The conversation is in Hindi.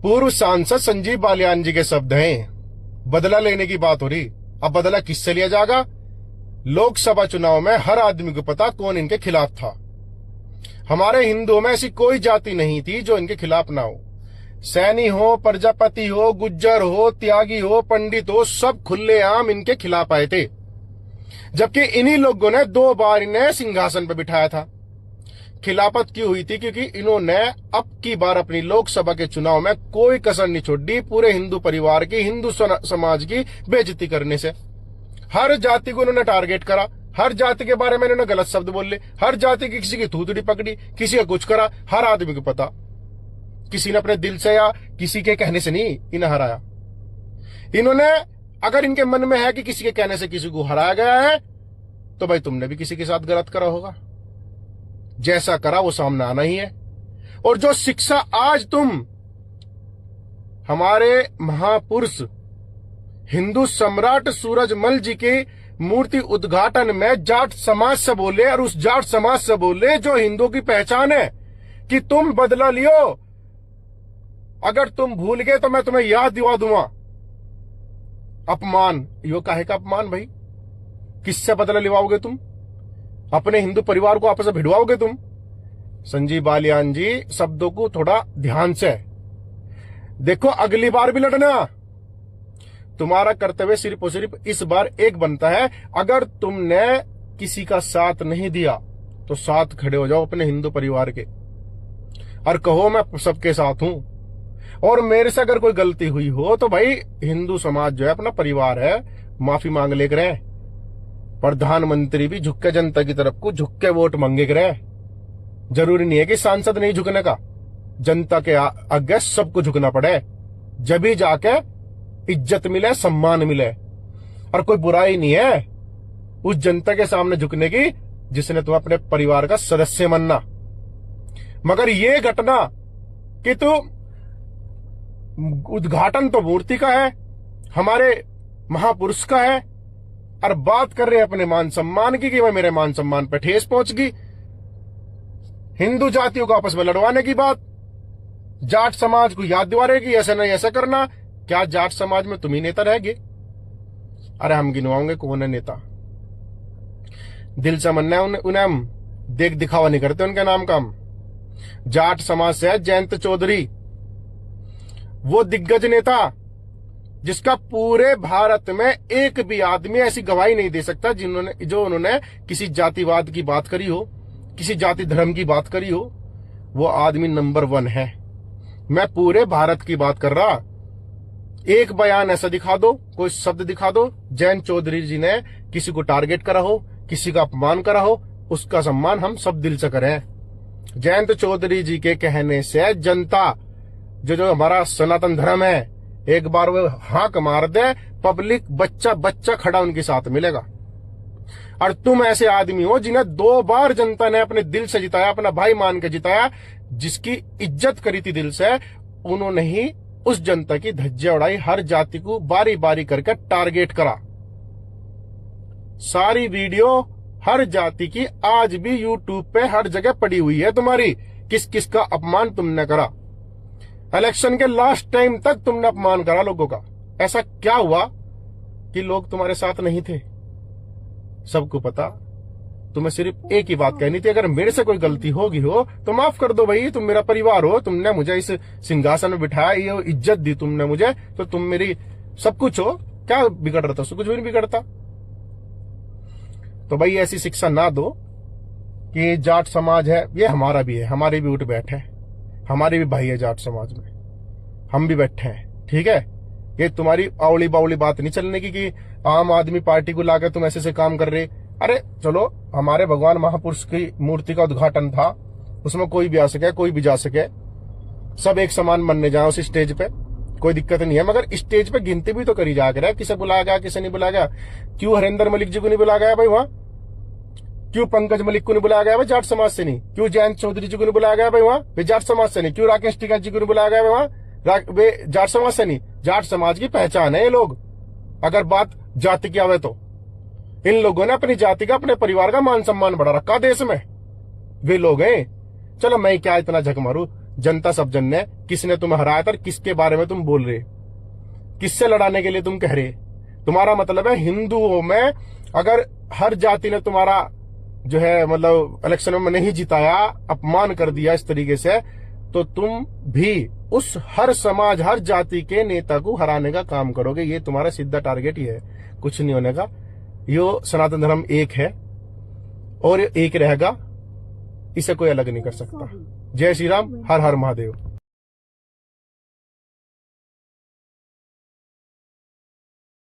पूर्व सांसद संजीव बालियान जी के शब्द हैं। बदला लेने की बात हो रही। अब बदला किससे लिया जाएगा? लोकसभा चुनाव में हर आदमी को पता कौन इनके खिलाफ था। हमारे हिंदुओं में ऐसी कोई जाति नहीं थी जो इनके खिलाफ ना हो। सैनी हो, प्रजापति हो, गुज्जर हो, त्यागी हो, पंडित हो, सब खुलेआम इनके खिलाफ आए थे। जबकि इन्हीं लोगों ने 2 बार इन्हें सिंहासन पर बिठाया था। खिलाफत क्यों हुई थी? क्योंकि इन्होंने अब की बार अपनी लोकसभा के चुनाव में कोई कसर नहीं छोड़ी पूरे हिंदू परिवार की, हिंदू समाज की बेइज्जती करने से। हर जाति को इन्होंने टारगेट करा, हर जाति के बारे में इन्होंने गलत शब्द बोले, हर जाति की किसी की थूथड़ी पकड़ी, किसी का कुछ करा। हर आदमी को पता, किसी ने अपने दिल से या किसी के कहने से नहीं इन्हें हराया। इन्होंने, अगर इनके मन में है कि किसी के कहने से किसी को हराया गया है, तो भाई तुमने भी किसी के साथ गलत करा होगा। जैसा करा वो सामने आना ही है। और जो शिक्षा आज तुम हमारे महापुरुष हिंदू सम्राट सूरजमल जी के मूर्ति उद्घाटन में जाट समाज से बोले, और उस जाट समाज से बोले जो हिंदुओं की पहचान है, कि तुम बदला लियो, अगर तुम भूल गए तो मैं तुम्हें याद दिवा दूंगा। अपमान, यो काहे का अपमान भाई? किससे बदला लिवाओगे तुम? अपने हिंदू परिवार को आपस में भिड़वाओगे तुम? संजीव बालियान जी, शब्दों को थोड़ा ध्यान से देखो। अगली बार भी लड़ना, तुम्हारा कर्तव्य सिर्फ और सिर्फ इस बार एक बनता है। अगर तुमने किसी का साथ नहीं दिया तो साथ खड़े हो जाओ अपने हिंदू परिवार के, और कहो मैं सबके साथ हूं। और मेरे से अगर कोई गलती हुई हो तो भाई हिंदू समाज जो है अपना परिवार है, माफी मांग ले करे। प्रधानमंत्री भी झुक के जनता की तरफ को झुक के वोट मांगे करे। जरूरी नहीं है कि सांसद नहीं झुकने का, जनता के आगे सबको झुकना पड़े, जब ही जाके इज्जत मिले, सम्मान मिले। और कोई बुराई नहीं है उस जनता के सामने झुकने की जिसने तुम अपने परिवार का सदस्य मानना। मगर ये घटना कि तू उद्घाटन तो मूर्ति का है, हमारे महापुरुष का है, और बात कर रहे अपने मान सम्मान की कि वह मेरे मान सम्मान पर ठेस पहुंच गई। हिंदू जातियों को आपस में लड़वाने की बात, जाट समाज को याद दिलाने की ऐसा नहीं ऐसा करना। क्या जाट समाज में तुम ही नेता रह गए? अरे हम गिनवाओगे कौन है नेता। दिल से मनना है उन्हें हम देख दिखावा नहीं करते उनके नाम का हम। जाट समाज से है जयंत चौधरी, वो दिग्गज नेता जिसका पूरे भारत में एक भी आदमी ऐसी गवाही नहीं दे सकता जो उन्होंने किसी जातिवाद की बात करी हो, किसी जाति धर्म की बात करी हो। वो आदमी नंबर 1 है। मैं पूरे भारत की बात कर रहा। एक बयान ऐसा दिखा दो, कोई शब्द दिखा दो जयंत चौधरी जी ने किसी को टारगेट करा हो, किसी का अपमान करा हो, उसका सम्मान हम सब दिल से करें। जयंत चौधरी जी के कहने से जनता जो हमारा सनातन धर्म है, एक बार वो हाक मार दे, पब्लिक बच्चा बच्चा खड़ा उनके साथ मिलेगा। और तुम ऐसे आदमी हो जिन्हें 2 बार जनता ने अपने दिल से जिताया, अपना भाई मान के जिताया, जिसकी इज्जत करी थी दिल से। उन्होंने ही उस जनता की धज्जियां उड़ाई, हर जाति को बारी बारी करके टारगेट करा। सारी वीडियो हर जाति की आज भी यूट्यूब पे हर जगह पड़ी हुई है तुम्हारी, किस किस का अपमान तुमने करा। इलेक्शन के लास्ट टाइम तक तुमने अपमान करा लोगों का। ऐसा क्या हुआ कि लोग तुम्हारे साथ नहीं थे? सबको पता। तुम्हें सिर्फ एक ही बात कहनी थी, अगर मेरे से कोई गलती होगी हो तो माफ कर दो भाई, तुम मेरा परिवार हो, तुमने मुझे इस सिंहासन में बिठाया, ये इज्जत दी तुमने मुझे, तो तुम मेरी सब कुछ हो। क्या बिगड़ रहा था? कुछ भी नहीं बिगड़ता। तो भाई ऐसी शिक्षा ना दो कि जाट समाज है, ये हमारा भी है, हमारे भी उठ बैठे, हमारे भी भाई है जाट समाज में, हम भी बैठे हैं। ठीक है, ये तुम्हारी आवली बावली बात नहीं चलने की कि आम आदमी पार्टी को लाकर तुम ऐसे काम कर रहे। अरे चलो, हमारे भगवान महापुरुष की मूर्ति का उद्घाटन था, उसमें कोई भी आ सके, कोई भी जा सके, सब एक समान बनने जाए उस स्टेज पे, कोई दिक्कत नहीं है। मगर स्टेज पे गिनती भी तो करी जा कर, किसे बुलाया गया, किसे नहीं बुलाया गया। क्यों हरिंदर मलिक जी को नहीं बुलाया गया भाई वहां? क्यों पंकज मलिक को नहीं बुलाया गया भाई? जाट समाज से नहीं। क्यों जयंत चौधरी जी को नहीं बुलाया गया भाई वहां? वे जाट समाज से नहीं। क्यों राकेश टिकैत जी को नहीं बुलाया गया भाई वहां? वे जाट समाज से नहीं। जाट समाज की पहचान है ये लोग। अगर बात जाति की आवे तो इन लोगों ने अपनी जाति का, अपने परिवार का मान सम्मान बढ़ा रखा देश में। वे लोग हैं। चलो मैं क्या इतना झक मारू, जनता सब जन ने, किसने तुम्हें हराया था, किसके बारे में तुम बोल रहे, किससे लड़ाने के लिए तुम कह रहे। तुम्हारा मतलब है हिंदुओं में अगर हर जाति ने तुम्हारा जो है मतलब इलेक्शन में नहीं जिताया, अपमान कर दिया इस तरीके से, तो तुम भी उस हर समाज हर जाति के नेता को हराने का काम करोगे। ये तुम्हारा सीधा टारगेट ही है, कुछ नहीं होने का। यो सनातन धर्म एक है और एक रहेगा, इसे कोई अलग नहीं कर सकता। जय श्री राम, हर हर महादेव।